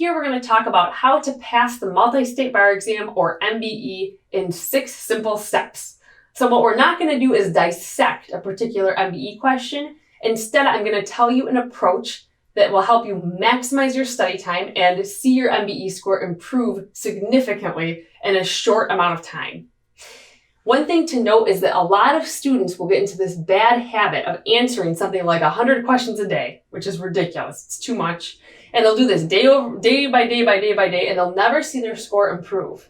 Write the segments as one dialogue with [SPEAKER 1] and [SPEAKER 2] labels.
[SPEAKER 1] Here we're going to talk about how to pass the Multistate Bar Exam, or MBE, in 6 simple steps. So what we're not going to do is dissect a particular MBE question. Instead, I'm going to tell you an approach that will help you maximize your study time and see your MBE score improve significantly in a short amount of time. One thing to note is that a lot of students will get into this bad habit of answering something like 100 questions a day, which is ridiculous. It's too much. And they'll do this day by day, and they'll never see their score improve.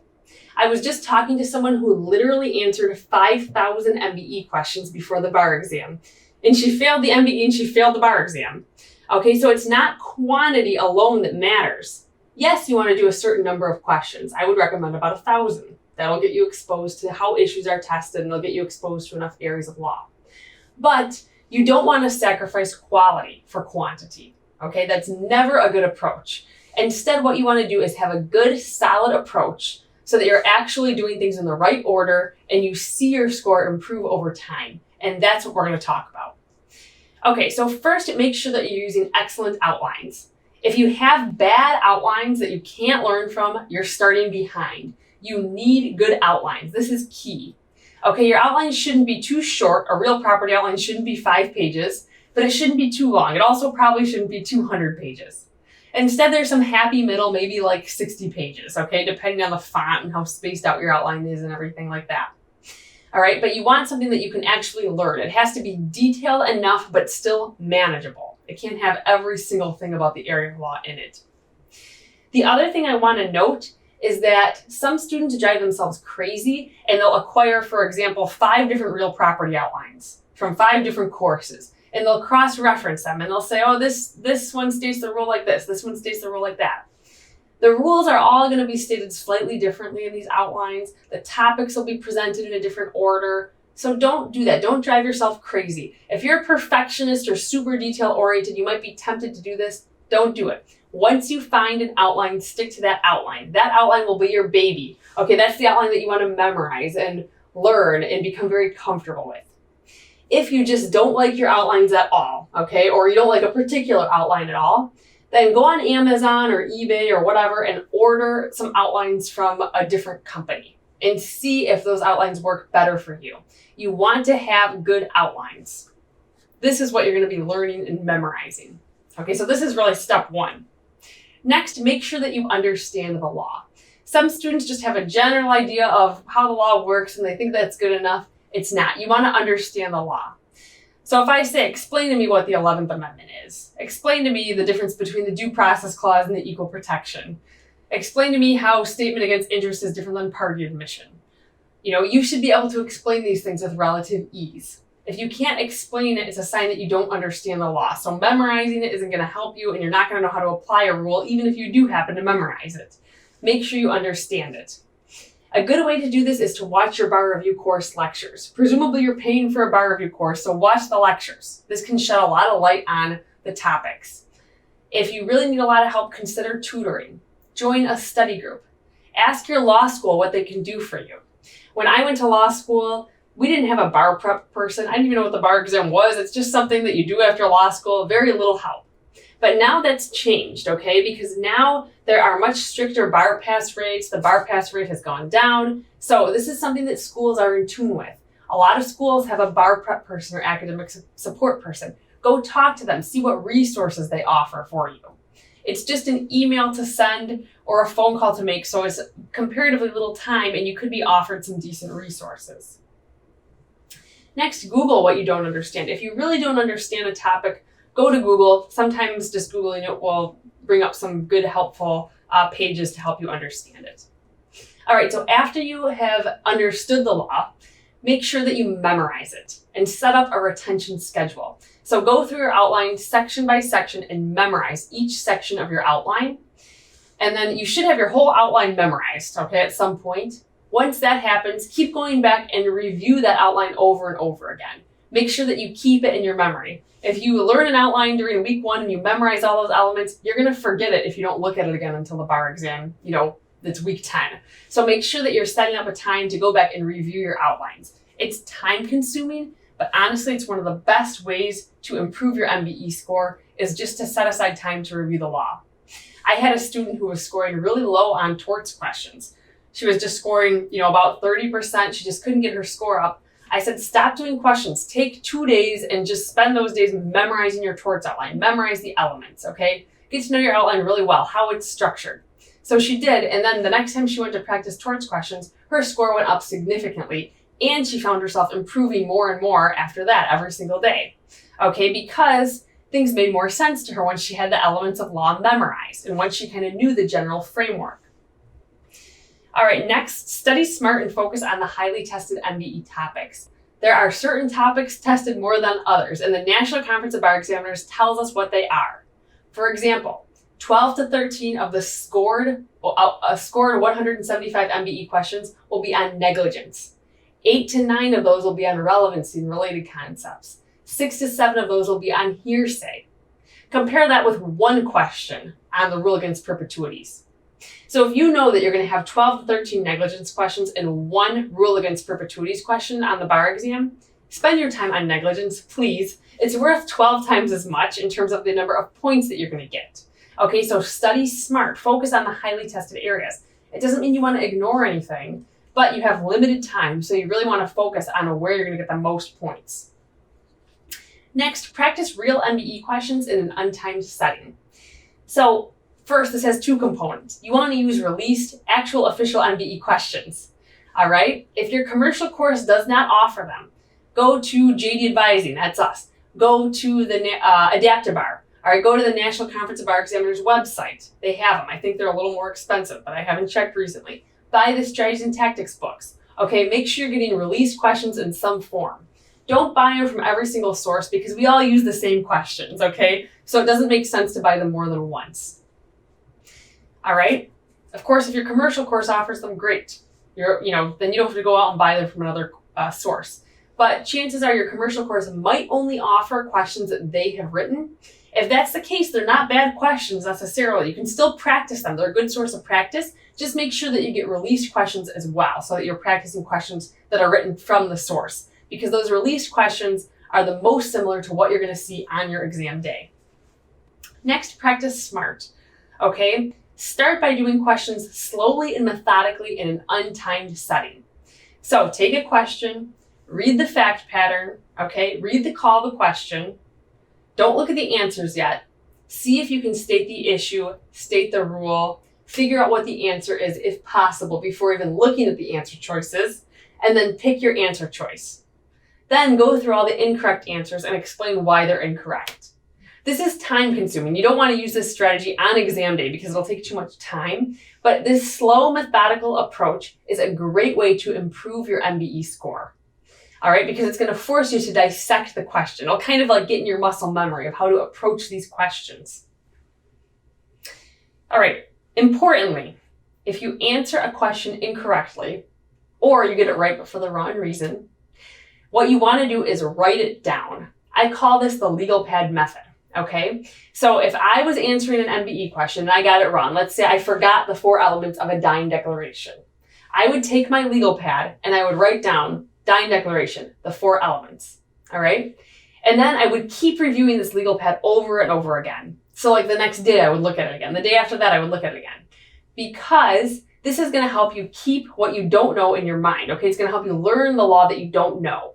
[SPEAKER 1] I was just talking to someone who literally answered 5,000 MBE questions before the bar exam. And she failed the MBE and she failed the bar exam. Okay, so it's not quantity alone that matters. Yes, you want to do a certain number of questions. I would recommend about 1,000. That'll get you exposed to how issues are tested, and it'll get you exposed to enough areas of law. But you don't want to sacrifice quality for quantity. Okay, that's never a good approach. Instead, what you want to do is have a good, solid approach so that you're actually doing things in the right order and you see your score improve over time. And that's what we're going to talk about. Okay, so first, make sure that you're using excellent outlines. If you have bad outlines that you can't learn from, you're starting behind. You need good outlines. This is key. Okay, your outline shouldn't be too short. A real property outline shouldn't be 5 pages, but it shouldn't be too long. It also probably shouldn't be 200 pages. Instead, there's some happy middle, maybe like 60 pages, okay, depending on the font and how spaced out your outline is and everything like that. All right, but you want something that you can actually learn. It has to be detailed enough, but still manageable. It can't have every single thing about the area of law in it. The other thing I want to note is that some students drive themselves crazy and they'll acquire, for example, 5 different real property outlines from 5 different courses. And they'll cross-reference them and they'll say, oh, this one states the rule like this one states the rule like that. The rules are all going to be stated slightly differently in these outlines. The topics will be presented in a different order. So don't do that. Don't drive yourself crazy. If you're a perfectionist or super detail-oriented, you might be tempted to do this. Don't do it. Once you find an outline, stick to that outline. That outline will be your baby. Okay, that's the outline that you want to memorize and learn and become very comfortable with. If you just don't like your outlines at all, okay, or you don't like a particular outline at all, then go on Amazon or eBay or whatever and order some outlines from a different company and see if those outlines work better for you. You want to have good outlines. This is what you're going to be learning and memorizing. Okay, so this is really step 1. Next, make sure that you understand the law. Some students just have a general idea of how the law works and they think that's good enough. It's not. You want to understand the law. So if I say, explain to me what the 11th Amendment is. Explain to me the difference between the Due Process Clause and the Equal Protection. Explain to me how statement against interest is different than party admission. You should be able to explain these things with relative ease. If you can't explain it, it's a sign that you don't understand the law. So memorizing it isn't going to help you, and you're not going to know how to apply a rule, even if you do happen to memorize it. Make sure you understand it. A good way to do this is to watch your bar review course lectures. Presumably you're paying for a bar review course, so watch the lectures. This can shed a lot of light on the topics. If you really need a lot of help, consider tutoring. Join a study group. Ask your law school what they can do for you. When I went to law school, we didn't have a bar prep person. I didn't even know what the bar exam was. It's just something that you do after law school. Very little help. But now that's changed, okay? Because now there are much stricter bar pass rates. The bar pass rate has gone down. So this is something that schools are in tune with. A lot of schools have a bar prep person or academic support person. Go talk to them. See what resources they offer for you. It's just an email to send or a phone call to make, so it's comparatively little time and you could be offered some decent resources. Next, Google what you don't understand. If you really don't understand a topic, go to Google. Sometimes just Googling it will bring up some good, helpful pages to help you understand it. All right, so after you have understood the law, make sure that you memorize it and set up a retention schedule. So go through your outline section by section and memorize each section of your outline. And then you should have your whole outline memorized, okay, at some point. Once that happens, keep going back and review that outline over and over again. Make sure that you keep it in your memory. If you learn an outline during week 1 and you memorize all those elements, you're going to forget it if you don't look at it again until the bar exam, it's week 10. So make sure that you're setting up a time to go back and review your outlines. It's time consuming, but honestly, it's one of the best ways to improve your MBE score is just to set aside time to review the law. I had a student who was scoring really low on torts questions. She was just scoring, about 30%. She just couldn't get her score up. I said, stop doing questions. Take 2 days and just spend those days memorizing your torts outline. Memorize the elements, okay? Get to know your outline really well, how it's structured. So she did, and then the next time she went to practice torts questions, her score went up significantly, and she found herself improving more and more after that every single day, okay? Because things made more sense to her when she had the elements of law memorized and once she kind of knew the general framework. All right, next, study smart and focus on the highly tested MBE topics. There are certain topics tested more than others, and the National Conference of Bar Examiners tells us what they are. For example, 12 to 13 of the scored 175 MBE questions will be on negligence. 8 to 9 of those will be on relevancy and related concepts. 6 to 7 of those will be on hearsay. Compare that with one question on the rule against perpetuities. So if you know that you're going to have 12 to 13 negligence questions and one rule against perpetuities question on the bar exam, spend your time on negligence, please. It's worth 12 times as much in terms of the number of points that you're going to get. Okay, so study smart. Focus on the highly tested areas. It doesn't mean you want to ignore anything, but you have limited time, so you really want to focus on where you're going to get the most points. Next, practice real MBE questions in an untimed setting. So first, this has two components. You want to use released, actual official MBE questions. All right? If your commercial course does not offer them, go to JD Advising, that's us. Go to the Adaptabar. All right, go to the National Conference of Bar Examiners website. They have them. I think they're a little more expensive, but I haven't checked recently. Buy the Strategies and Tactics books. Okay, make sure you're getting released questions in some form. Don't buy them from every single source because we all use the same questions, okay? So it doesn't make sense to buy them more than once. All right? Of course, if your commercial course offers them, great. Then you don't have to go out and buy them from another source. But chances are your commercial course might only offer questions that they have written. If that's the case, they're not bad questions necessarily. You can still practice them. They're a good source of practice. Just make sure that you get released questions as well so that you're practicing questions that are written from the source, because those released questions are the most similar to what you're going to see on your exam day. Next, practice smart. Okay? Start by doing questions slowly and methodically in an untimed setting. So take a question, read the fact pattern, okay? Read the call to question. Don't look at the answers yet. See if you can state the issue, state the rule, figure out what the answer is if possible before even looking at the answer choices, and then pick your answer choice. Then go through all the incorrect answers and explain why they're incorrect. This is time consuming. You don't want to use this strategy on exam day because it'll take too much time, but this slow, methodical approach is a great way to improve your MBE score. All right, because it's going to force you to dissect the question. It'll kind of like get in your muscle memory of how to approach these questions. All right, importantly, if you answer a question incorrectly, or you get it right but for the wrong reason, what you want to do is write it down. I call this the legal pad method, okay? So if I was answering an MBE question and I got it wrong, let's say I forgot the 4 elements of a dying declaration, I would take my legal pad and I would write down dying declaration, the 4 elements, all right? And then I would keep reviewing this legal pad over and over again. So like the next day I would look at it again. The day after that I would look at it again. Because this is going to help you keep what you don't know in your mind, okay? It's going to help you learn the law that you don't know.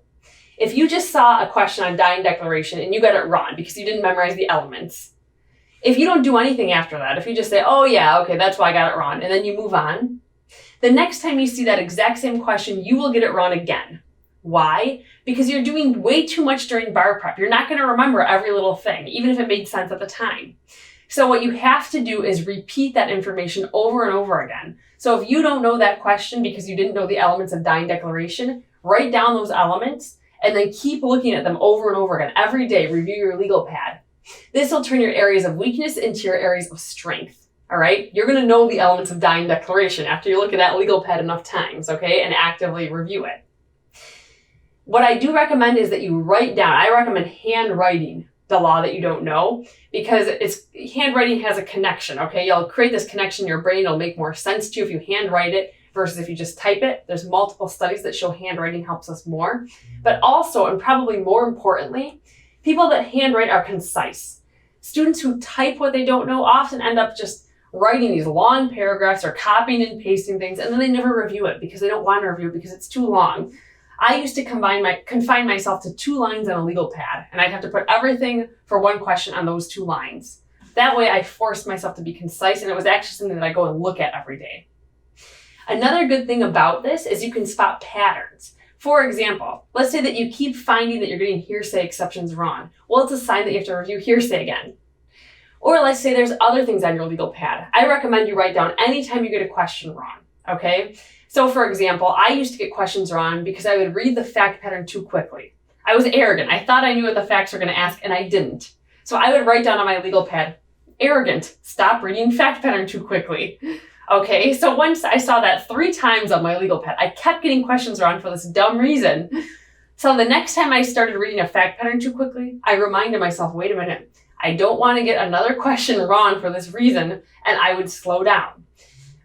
[SPEAKER 1] If you just saw a question on dying declaration and you got it wrong because you didn't memorize the elements, if you don't do anything after that, if you just say, oh yeah, okay, that's why I got it wrong, and then you move on, the next time you see that exact same question, you will get it wrong again. Why? Because you're doing way too much during bar prep. You're not going to remember every little thing, even if it made sense at the time. So what you have to do is repeat that information over and over again. So if you don't know that question because you didn't know the elements of dying declaration, write down those elements and then keep looking at them over and over again. Every day, review your legal pad. This will turn your areas of weakness into your areas of strength. All right? You're going to know the elements of dying declaration after you look at that legal pad enough times, okay, and actively review it. What I do recommend is that you write down. I recommend handwriting the law that you don't know because handwriting has a connection, okay? You'll create this connection in your brain. It'll make more sense to you if you handwrite it versus if you just type it. There's multiple studies that show handwriting helps us more. But also, and probably more importantly, people that handwrite are concise. Students who type what they don't know often end up just writing these long paragraphs or copying and pasting things, and then they never review it because they don't want to review it because it's too long. I used to confine myself to 2 lines on a legal pad, and I'd have to put everything for one question on those 2 lines. That way I forced myself to be concise, and it was actually something that I go and look at every day. Another good thing about this is you can spot patterns. For example, let's say that you keep finding that you're getting hearsay exceptions wrong. Well, it's a sign that you have to review hearsay again. Or let's say there's other things on your legal pad. I recommend you write down anytime you get a question wrong, okay? So for example, I used to get questions wrong because I would read the fact pattern too quickly. I was arrogant. I thought I knew what the facts were going to ask, and I didn't. So I would write down on my legal pad, arrogant, stop reading fact pattern too quickly. Okay, so once I saw that 3 times on my legal pad, I kept getting questions wrong for this dumb reason. So the next time I started reading a fact pattern too quickly, I reminded myself, wait a minute, I don't want to get another question wrong for this reason, and I would slow down.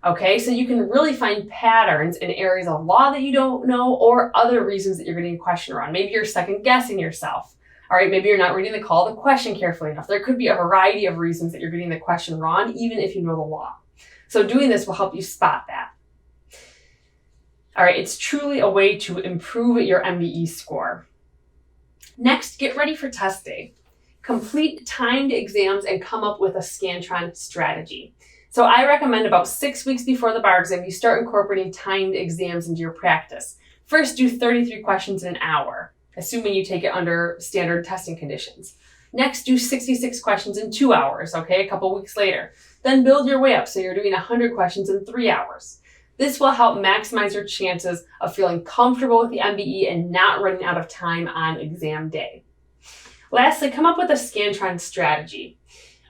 [SPEAKER 1] Okay, so you can really find patterns in areas of law that you don't know or other reasons that you're getting a question wrong. Maybe you're second guessing yourself. All right, maybe you're not reading the call to question carefully enough. There could be a variety of reasons that you're getting the question wrong, even if you know the law. So doing this will help you spot that. All right, it's truly a way to improve your MBE score. Next, get ready for test day. Complete timed exams and come up with a Scantron strategy. So I recommend about 6 weeks before the bar exam, you start incorporating timed exams into your practice. First, do 33 questions in an hour, assuming you take it under standard testing conditions. Next, do 66 questions in 2 hours, okay, a couple weeks later. Then build your way up, so you're doing 100 questions in 3 hours. This will help maximize your chances of feeling comfortable with the MBE and not running out of time on exam day. Lastly, come up with a Scantron strategy.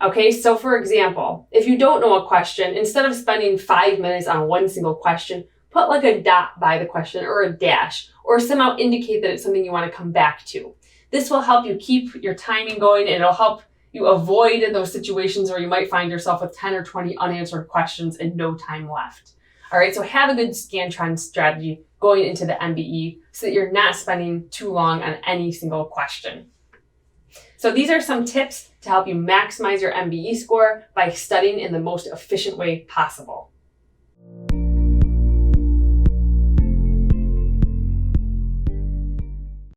[SPEAKER 1] Okay, so for example, if you don't know a question, instead of spending 5 minutes on one single question, put like a dot by the question or a dash, or somehow indicate that it's something you want to come back to. This will help you keep your timing going, and it'll help you avoid those situations where you might find yourself with 10 or 20 unanswered questions and no time left. All right, so have a good Scantron strategy going into the MBE so that you're not spending too long on any single question. So these are some tips to help you maximize your MBE score by studying in the most efficient way possible.